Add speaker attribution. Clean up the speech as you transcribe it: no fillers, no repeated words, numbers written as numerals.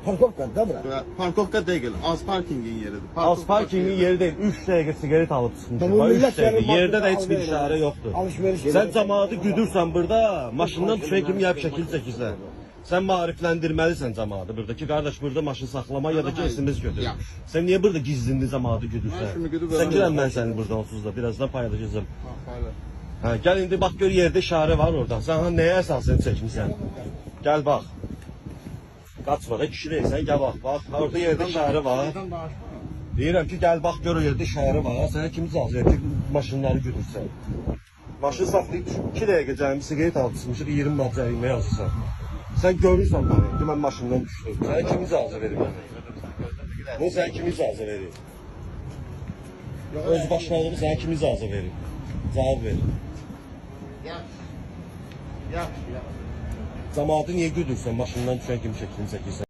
Speaker 1: Parkovka da bura.
Speaker 2: Parkovka değil, az parkingin yeridir.
Speaker 3: Az parkingin yeri değil. 3 dəqiqə sigaret alıp sıkmışım.
Speaker 1: Bu millet
Speaker 3: 3 dəqiqə.
Speaker 1: yani
Speaker 3: Yerde de
Speaker 1: markete
Speaker 3: hiçbir
Speaker 1: alıyor
Speaker 3: işare
Speaker 1: yani.
Speaker 3: yoktur.
Speaker 1: Alışveriş
Speaker 3: Sen
Speaker 1: yeri.
Speaker 3: cemaatı güdürsən burada, maşından düşən kimi gəlib şəkil çəkirsən. Sen maarifləndirməlisən cemaatı buradaki. Kardeş burada maşın saklama ya da ki esimiz götür.
Speaker 2: Yaxşı.
Speaker 3: Sen niye burada gizlindi cemaatı
Speaker 2: Ben
Speaker 3: güdürsən?
Speaker 2: şimdi güdüb
Speaker 3: Sen
Speaker 2: verəm.
Speaker 3: girəm ben seni buradan onsuz da birazdan paylaşacağım.
Speaker 2: Paylaş.
Speaker 3: Ha, gel indi bak gör yerde işare var oradan. Sen ha neye esasen çekmişsən? Gel bak. Kaçma da kişi değilsen gel bak. Bak orada yerde işare var. Deyirəm ki gel bak gör o yerde işare var. Sənə kim icazə verir ki maşınları güdürsən? Maşın saxlayıb 2 dəqiqə cəmi sigaret alıb çıxmışıq 20 manat cərimə yazırsan. Sən görürsən məni ki mən maşından düşdüm. Sənə kim icazə verir mənə? Bunu sənə kim icazə verir? Öz başkanlığı sənə kim icazə verir? Cavab ver.
Speaker 2: Yaxşı.
Speaker 3: Cemaatı niye güdürsən maşından düşən kimi şəklini çəkirsən?